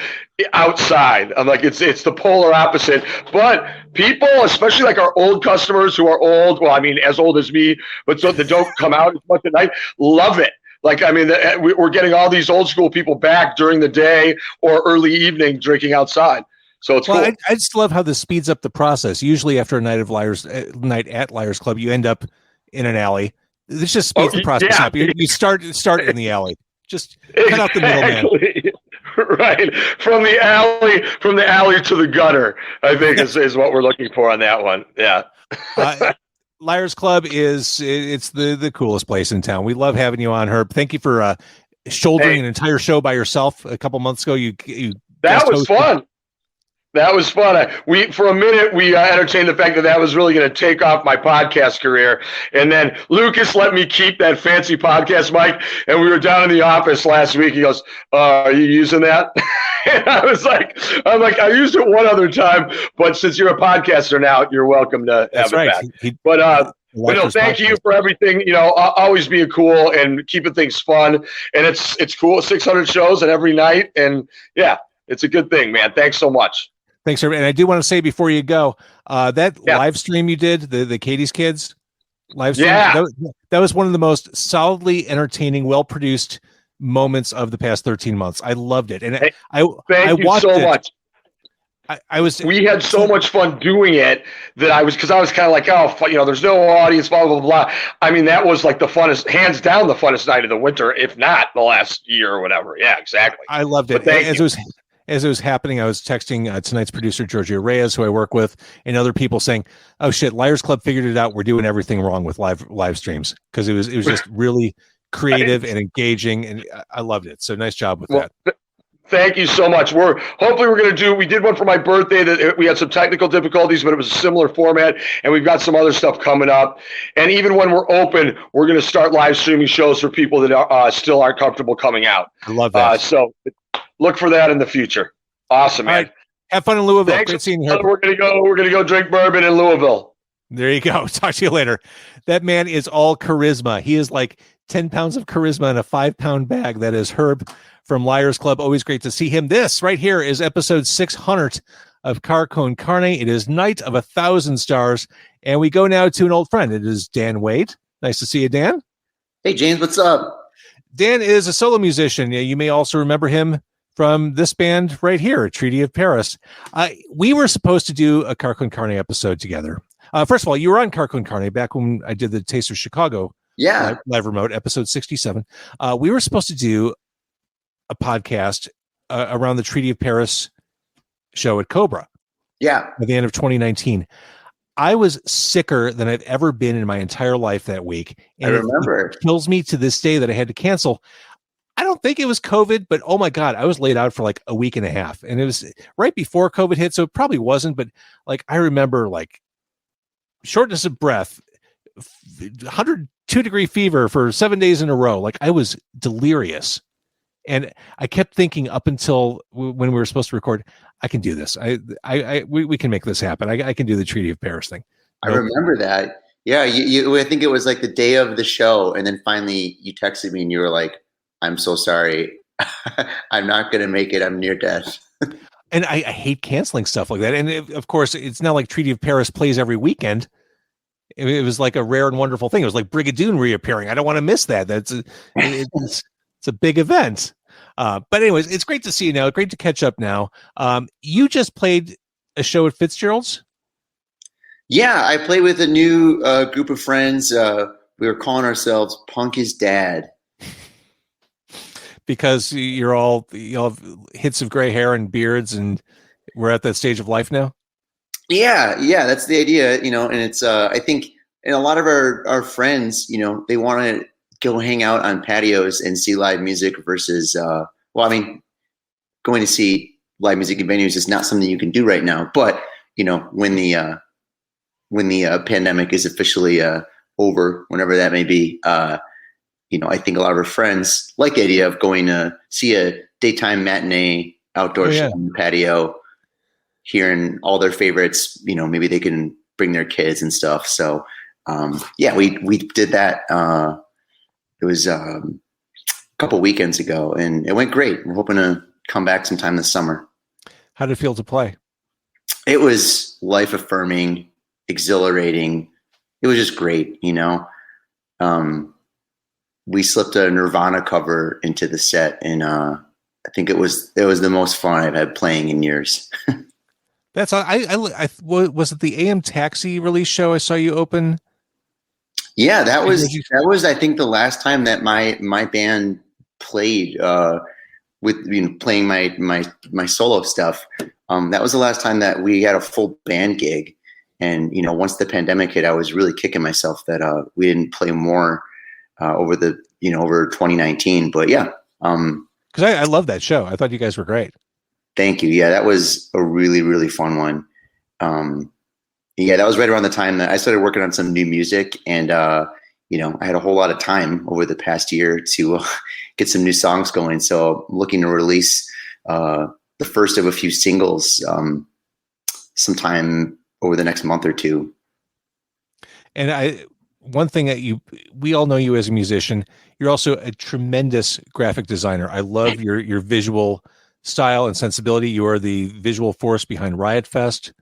outside. I'm like, it's the polar opposite. But people, especially like our old customers who are old, well, I mean, as old as me, but so they don't come out as much at night, love it. Like, I mean, we're getting all these old school people back during the day or early evening drinking outside. So it's cool. I just love how this speeds up the process. Usually after a night at Liars Club, you end up in an alley. This just speeds the process up. You start in the alley. Just cut out the middleman. Right. From the alley to the gutter, I think is what we're looking for on that one. Yeah. Liars Club it's the coolest place in town. We love having you on, Herb. Thank you for shouldering an entire show by yourself a couple months ago. That was fun. That was fun. For a minute, we entertained the fact that was really going to take off my podcast career. And then Lucas let me keep that fancy podcast mic. And we were down in the office last week. He goes, are you using that? And I'm like, I used it one other time. But since you're a podcaster now, you're welcome to have it back. But no, thank you for everything. Always being cool and keeping things fun. And it's cool. 600 shows and every night. And yeah. It's a good thing, man. Thanks so much. Thanks, sir. And I do want to say before you go, that live stream you did, the Katie's Kids live stream, that was one of the most solidly entertaining, well-produced moments of the past 13 months. I loved it. And I watched you so much. We had so much fun doing it that I was kind of like, there's no audience, blah, blah, blah. I mean, that was like the funnest, hands down, the funnest night of the winter, if not the last year or whatever. Yeah, exactly. I loved it. As it was happening, I was texting tonight's producer, Giorgio Reyes, who I work with, and other people saying, "Oh shit, Liars Club figured it out. We're doing everything wrong with live streams," because it was just really creative and engaging, and I loved it. So nice job with that. Thank you so much. Hopefully we're going to we did one for my birthday that we had some technical difficulties, but it was a similar format, and we've got some other stuff coming up. And even when we're open, we're going to start live streaming shows for people that still aren't comfortable coming out. I love that. So look for that in the future. Awesome, man. All right. Have fun in Louisville. Thanks. Great seeing you here. We're going to go drink bourbon in Louisville. There you go. Talk to you later. That man is all charisma. He is like 10 pounds of charisma in a 5-pound bag. That is Herb from Liars Club. Always great to see him. This right here is episode 600 of Car Con Carne. It is Night of 1,000 Stars. And we go now to an old friend. It is Dan Wade. Nice to see you, Dan. Hey, James, what's up? Dan is a solo musician. You may also remember him from this band right here, Treaty of Paris. We were supposed to do a Car Con Carne episode together. First of all, you were on Car Con Carne back when I did the Taste of Chicago live remote, episode 67. We were supposed to do a podcast around the Treaty of Paris show at Cobra. Yeah. At the end of 2019. I was sicker than I've ever been in my entire life that week. And I remember. It kills me to this day that I had to cancel. I don't think it was COVID, but oh my God, I was laid out for like a week and a half. And it was right before COVID hit, so it probably wasn't. But like I remember like shortness of breath, 102-degree fever for 7 days in a row. Like I was delirious. And I kept thinking up until when we were supposed to record, I can do this. We can make this happen. I can do the Treaty of Paris thing. I remember that. Yeah. I think it was like the day of the show. And then finally you texted me and you were like, I'm so sorry. I'm not going to make it. I'm near death. And I hate canceling stuff like that. And of course, it's not like Treaty of Paris plays every weekend. It was like a rare and wonderful thing. It was like Brigadoon reappearing. I don't want to miss that. It's a big event. But anyways, it's great to see you now. Great to catch up now. You just played a show at Fitzgerald's? Yeah, I played with a new group of friends. We were calling ourselves Punk is Dad. Because you all have hits of gray hair and beards, and we're at that stage of life now? Yeah, that's the idea, and it's I think and a lot of our friends, they want to go hang out on patios and see live music versus going to see live music in venues is not something you can do right now. But when the pandemic is officially over, whenever that may be, I think a lot of our friends like the idea of going to see a daytime matinee outdoor show on the patio, hearing all their favorites. Maybe they can bring their kids and stuff. So we did that. It was a couple weekends ago, and it went great. We're hoping to come back sometime this summer. How did it feel to play? It was life-affirming, exhilarating. It was just great, We slipped a Nirvana cover into the set, and I think it was the most fun I've had playing in years. That's was it the AM Taxi release show I saw you open? Yeah, that was I think the last time that my band played with playing my solo stuff. That was the last time that we had a full band gig, and once the pandemic hit, I was really kicking myself that we didn't play more over 2019. But yeah, because I love that show. I thought you guys were great. Thank you. Yeah, that was a really, really fun one. That was right around the time that I started working on some new music, and I had a whole lot of time over the past year to get some new songs going. So I'm looking to release the first of a few singles sometime over the next month or two. And one thing that we all know you as a musician, you're also a tremendous graphic designer. I love your visual style and sensibility. You are the visual force behind Riot Fest.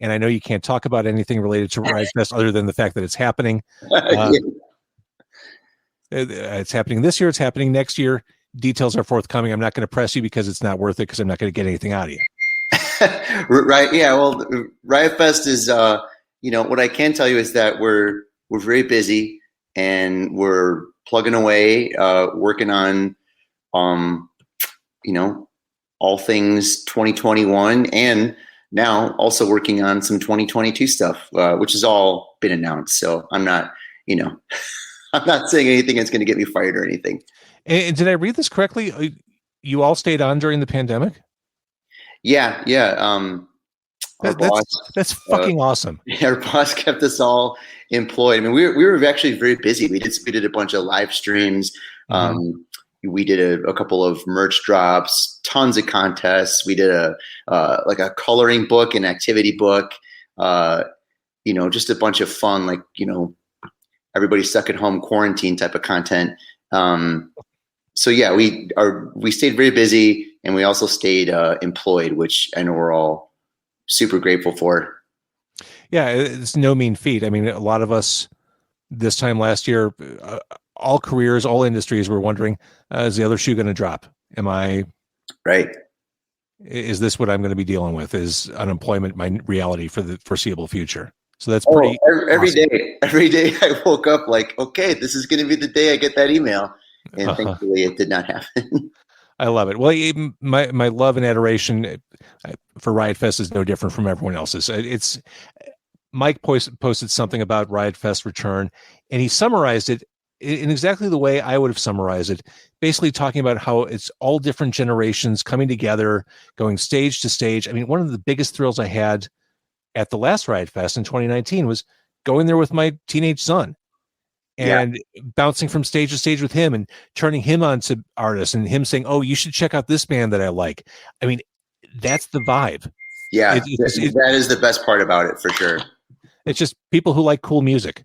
And I know you can't talk about anything related to Riot Fest other than the fact that it's happening. It's happening this year. It's happening next year. Details are forthcoming. I'm not going to press you because it's not worth it, because I'm not going to get anything out of you. Right. Yeah. Well, Riot Fest is, what I can tell you is that we're very busy and we're plugging away, working on, all things 2021, and now also working on some 2022 stuff, which has all been announced. So I'm not, I'm not saying anything that's going to get me fired or anything. And did I read this correctly? You all stayed on during the pandemic? Yeah. That's fucking awesome. Yeah, our boss kept us all employed. I mean, we were actually very busy. We did a bunch of live streams. We did a couple of merch drops, tons of contests. We did a coloring book, an activity book, just a bunch of fun, everybody stuck at home quarantine type of content. So yeah, we stayed very busy, and we also stayed employed, which I know we're all super grateful for. Yeah, it's no mean feat. I mean, a lot of us this time last year, all careers, all industries were wondering, is the other shoe going to drop? Am I right? Is this what I'm going to be dealing with? Is unemployment my reality for the foreseeable future? So that's pretty every awesome. Every day I woke up like, okay, this is going to be the day I get that email. And thankfully it did not happen. I love it. Well, my love and adoration for Riot Fest is no different from everyone else's. It's Mike posted something about Riot Fest return, and he summarized it in exactly the way I would have summarized it, basically talking about how it's all different generations coming together, going stage to stage. I mean, one of the biggest thrills I had at the last Riot Fest in 2019 was going there with my teenage son and bouncing from stage to stage with him and turning him on to artists and him saying, oh, you should check out this band that I like. I mean, that's the vibe. Yeah, that is the best part about it, for sure. It's just people who like cool music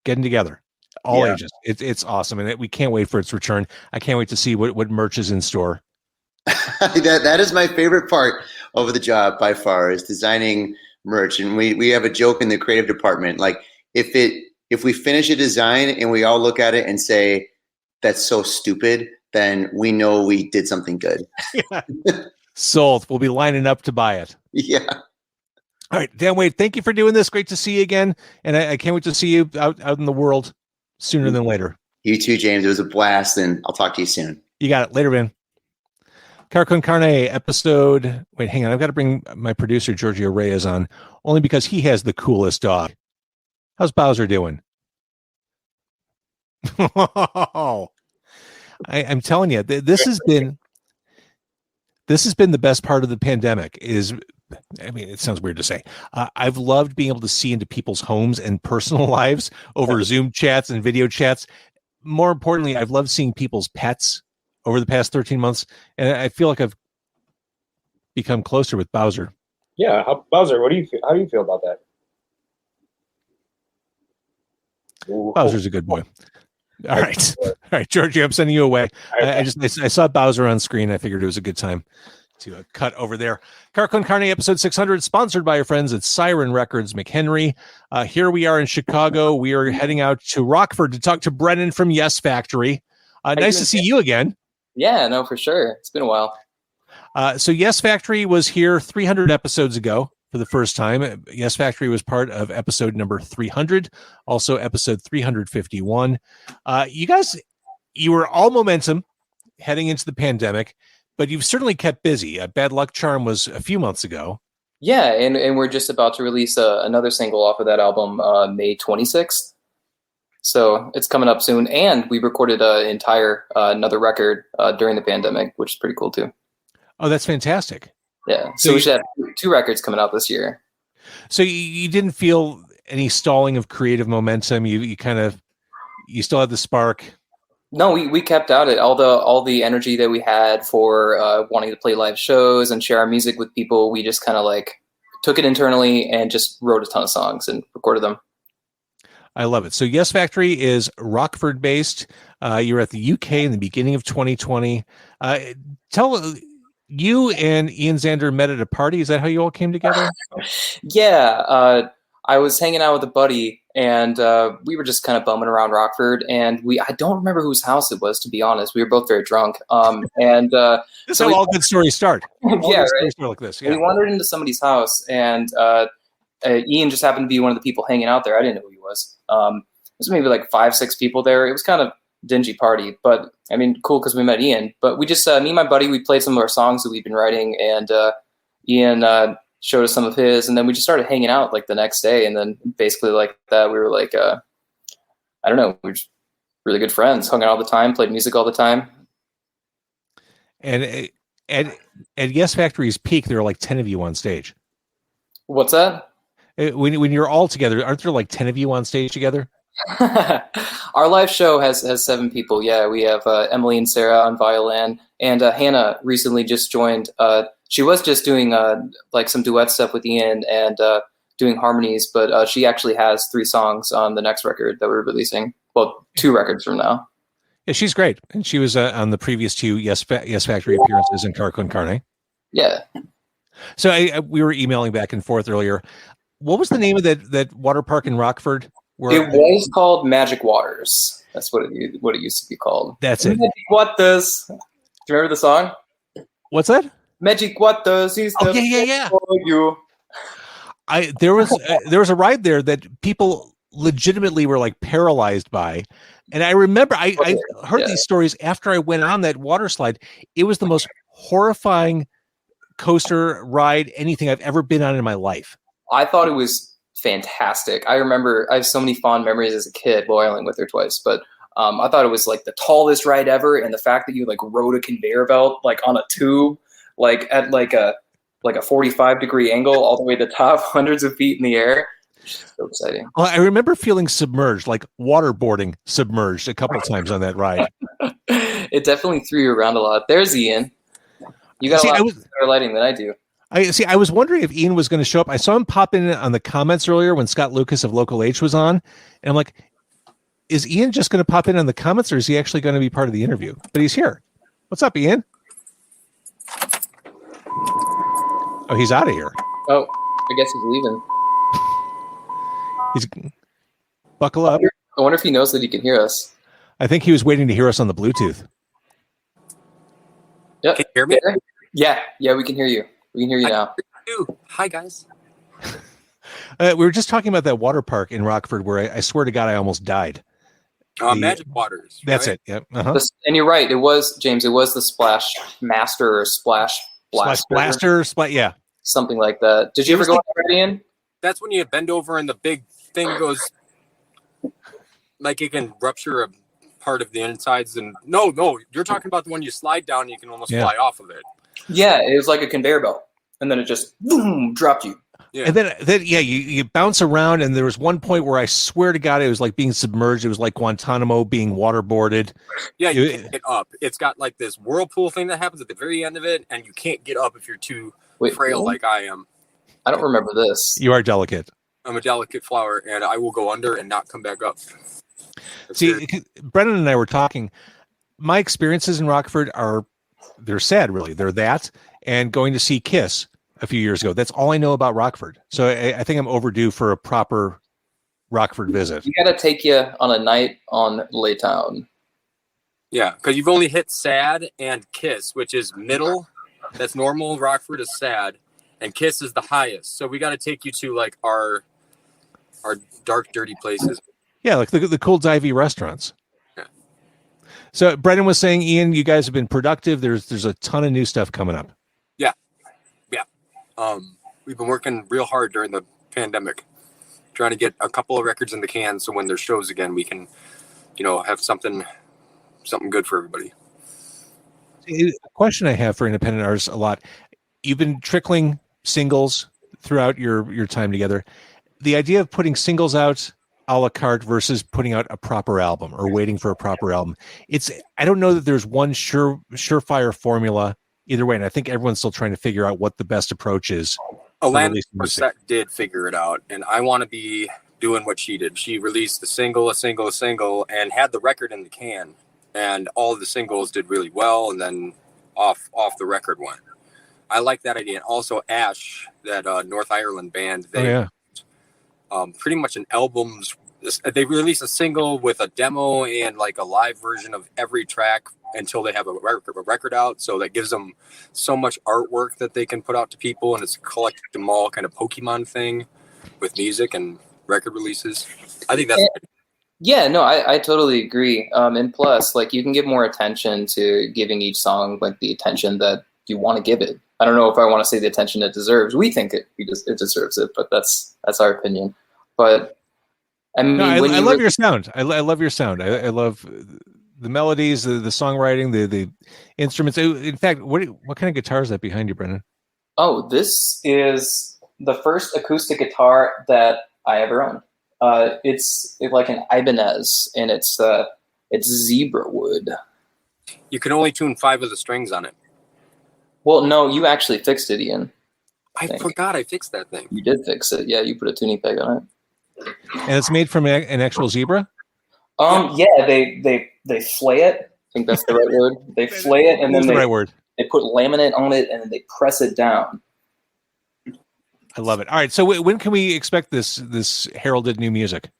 getting together. All ages. It's awesome, and we can't wait for its return. I can't wait to see what merch is in store. that is my favorite part of the job by far, is designing merch. And we have a joke in the creative department, like if we finish a design and we all look at it and say that's so stupid, then we know we did something good. Sold. We'll be lining up to buy it. Yeah. All right, Dan Wade, thank you for doing this. Great to see you again, and I can't wait to see you out in the world sooner than later. You too, James. It was a blast, and I'll talk to you soon. You got it. Later, man. Car Con Carne episode. Wait, hang on. I've got to bring my producer, Giorgio Reyes, on, only because he has the coolest dog. How's Bowser doing? I'm telling you, this has been the best part of the pandemic. It sounds weird to say. I've loved being able to see into people's homes and personal lives over Zoom chats and video chats. More importantly, I've loved seeing people's pets over the past 13 months, and I feel like I've become closer with Bowser. Yeah, Bowser, how do you feel about that? Bowser's a good boy. All right, Georgie, I'm sending you away. I saw Bowser on screen. I figured it was a good time to cut over there. Car Con Carne episode 600, sponsored by our friends at Siren Records McHenry. Here we are in Chicago. We are heading out to Rockford to talk to Brennan from Yes Factory. Nice to see you again. Yeah, no, for sure. It's been a while. So Yes Factory was here 300 episodes ago for the first time. Yes Factory was part of episode number 300, also episode 351. You guys, you were all momentum heading into the pandemic, but you've certainly kept busy. Bad Luck Charm was a few months ago. Yeah, and we're just about to release another single off of that album May 26th. So it's coming up soon. And we recorded an entire another record during the pandemic, which is pretty cool too. Oh, that's fantastic. Yeah, so we should have 2 records coming out this year. So you didn't feel any stalling of creative momentum? You still had the spark? No, we kept at it. All the energy that we had for wanting to play live shows and share our music with people, we just kind of like took it internally and just wrote a ton of songs and recorded them. I love it. So Yes Factory is Rockford based. You're at the UK in the beginning of 2020. you and Ian Zander met at a party. Is that how you all came together? Yeah, I was hanging out with a buddy, and we were just kind of bumming around Rockford, and I don't remember whose house it was, to be honest. We were both very drunk. This is how all good stories start. Yeah, right? Start like this. Yeah. We wandered into somebody's house, and Ian just happened to be one of the people hanging out there. I didn't know who he was. There's maybe like 5-6 people there. It was kind of dingy party, but I mean, cool because we met Ian. But we just, me and my buddy, we played some of our songs that we'd been writing, and Ian showed us some of his, and then we just started hanging out like the next day, and then basically like that, we were like, I don't know, we were just really good friends, hung out all the time, played music all the time. And at Yes Factory's peak, there were like 10 of you on stage. What's that? When you're all together, aren't there like 10 of you on stage together? Our live show has 7 people. Yeah, we have Emily and Sarah on violin, and Hannah recently just joined. She was just doing like some duet stuff with Ian and doing harmonies, but she actually has 3 songs on the next record that we're releasing. Well, 2 records from now. Yeah, she's great, and she was on the previous 2 Yes Factory appearances in Car Con Carne. Yeah. So we were emailing back and forth earlier. What was the name of that water park in Rockford? It was called Magic Waters. That's what it used to be called. That's it. Magic Waters. Do you remember the song? What's that? Magic Waters is the yeah. for you. There was a ride there that people legitimately were like paralyzed by, and I remember I heard these stories after I went on that water slide. It was the most horrifying coaster ride anything I've ever been on in my life. I thought it was fantastic. I remember I have so many fond memories as a kid. Well, I only went there twice, but I thought it was like the tallest ride ever, and the fact that you like rode a conveyor belt like on a tube, like at like a 45-degree angle all the way to the top, hundreds of feet in the air. So exciting. Well, I remember feeling submerged, like waterboarding submerged a couple of times on that ride. It definitely threw you around a lot. There's Ian. You got a lot better lighting than I do. I was wondering if Ian was going to show up. I saw him pop in on the comments earlier when Scott Lucas of Local H was on. And I'm like, is Ian just going to pop in on the comments, or is he actually going to be part of the interview? But he's here. What's up, Ian? Oh, he's out of here. Oh, I guess he's leaving. He's buckle up. I wonder if he knows that he can hear us. I think he was waiting to hear us on the Bluetooth. Yep. Can you hear me? Yeah, we can hear you. We can hear you now. Hi, guys. We were just talking about that water park in Rockford where I swear to God, I almost died. Magic Waters. That's right? it. Yep. Uh-huh. And you're right. It was, James, it was the Splash Master or Splash Blaster. Yeah. Something like that. Did you ever go on that, Ian? That's when you bend over and the big thing goes, like it can rupture a part of the insides. And no, you're talking about the one you slide down and you can almost fly off of it. Yeah, it was like a conveyor belt, and then it just boom dropped you. Yeah. And then you bounce around, and there was one point where I swear to God, it was like being submerged. It was like Guantanamo being waterboarded. Yeah, you can't get up. It's got like this whirlpool thing that happens at the very end of it, and you can't get up if you're too frail like I am. I don't remember this. You are delicate. I'm a delicate flower, and I will go under and not come back up. See, Brennan and I were talking. My experiences in Rockford they're sad, really. They're that, and going to see Kiss a few years ago. That's all I know about Rockford. So I think I'm overdue for a proper Rockford visit. We got to take you on a night on Laytown. Yeah, because you've only hit sad and Kiss, which is middle. That's normal. Rockford is sad, and Kiss is the highest. So we got to take you to like our dark, dirty places. Yeah, like the cool divey restaurants. Yeah. So Brendan was saying, Ian, you guys have been productive. There's a ton of new stuff coming up. Yeah. We've been working real hard during the pandemic, trying to get a couple of records in the can, so when there's shows again, we can, have something good for everybody. A question I have for independent artists a lot. You've been trickling singles throughout your time together. The idea of putting singles out a la carte versus putting out a proper album or waiting for a proper album. I don't know that there's one surefire formula either way. And I think everyone's still trying to figure out what the best approach is. Alanis Morissette did figure it out, and I want to be doing what she did. She released a single, and had the record in the can, and all of the singles did really well, and then off the record went. I like that idea. And also Ash, that North Ireland band, they pretty much an album's. They release a single with a demo and like a live version of every track until they have a record out. So that gives them so much artwork that they can put out to people, and it's a collect them all kind of Pokemon thing with music and record releases. I think that's. Yeah, no, I totally agree. And plus, like, you can give more attention to giving each song like the attention that you want to give it. I don't know if I want to say the attention it deserves. We think it deserves it, but that's our opinion. But I mean, I love your sound. I love your sound. I love the melodies, the songwriting, the instruments. In fact, what kind of guitar is that behind you, Brendan? Oh, this is the first acoustic guitar that I ever owned. It's like an Ibanez, and it's zebra wood. You can only tune 5 of the strings on it. Well, no, you actually fixed it, Ian. I forgot I fixed that thing. You did fix it. Yeah, you put a tuning peg on it. And it's made from an actual zebra? Yeah, they flay it. I think that's the right word. They flay it, and then the right word. They put laminate on it, and then they press it down. I love it. All right, so when can we expect this heralded new music?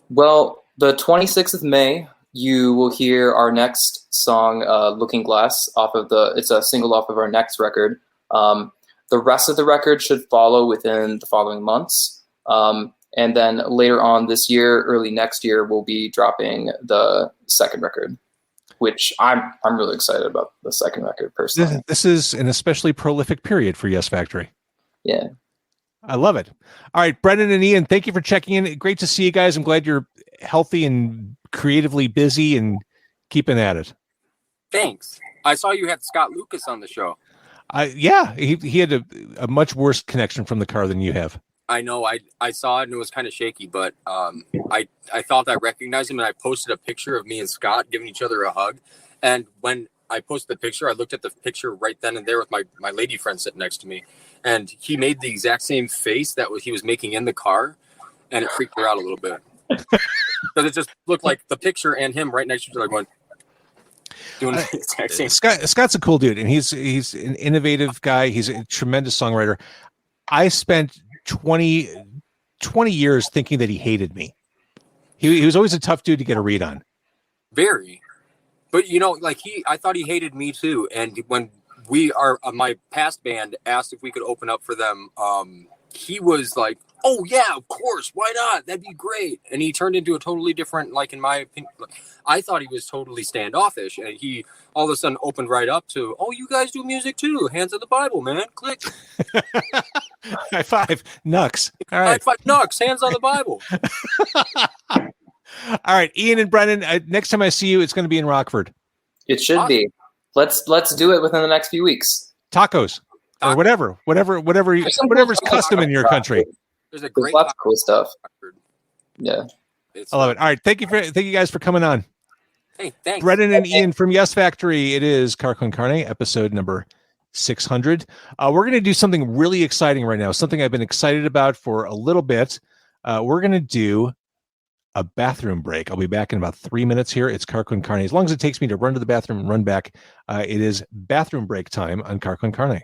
Well, the 26th of May, you will hear our next song, "Looking Glass," it's a single off of our next record. The rest of the record should follow within the following months. And then later on this year, early next year, we'll be dropping the second record, which I'm really excited about the second record personally. This is an especially prolific period for Yes Factory. Yeah. I love it. All right, Brendan and Ian, thank you for checking in. Great to see you guys. I'm glad you're healthy and creatively busy and keeping at it. Thanks. I saw you had Scott Lucas on the show. Yeah, he had a much worse connection from the car than you have. I know. I saw it and it was kind of shaky, but I thought I recognized him, and I posted a picture of me and Scott giving each other a hug. And when I posted the picture, I looked at the picture right then and there with my lady friend sitting next to me, and he made the exact same face that he was making in the car, and it freaked her out a little bit because it just looked like the picture and him right next to each other going. Doing the exact same. Scott's a cool dude, and he's an innovative guy. He's a tremendous songwriter. I spent 20 years thinking that he hated me. He was always a tough dude to get a read on. Very. But, I thought he hated me too. And when my past band asked if we could open up for them, he was like, oh, yeah, of course. Why not? That'd be great. And he turned into a totally different, in my opinion, I thought he was totally standoffish. And he all of a sudden opened right up to, oh, you guys do music too. Hands of the Bible, man. Click. High five. Nux. All right. High five. Nux. Hands on the Bible. All right. Ian and Brendan, next time I see you, it's going to be in Rockford. It should be. Let's do it within the next few weeks. Tacos. Or whatever's custom in your country. There's a great lots of cool stuff. Yeah. I love it. All right. Thank you guys for coming on. Hey, thanks. Brendan and Ian from Yes Factory. It is Car Con Carne, episode number 600. We're going to do something really exciting right now, something I've been excited about for a little bit. We're going to do a bathroom break. I'll be back in about 3 minutes here. It's Car Con Carne. As long as it takes me to run to the bathroom and run back, it is bathroom break time on Car Con Carne.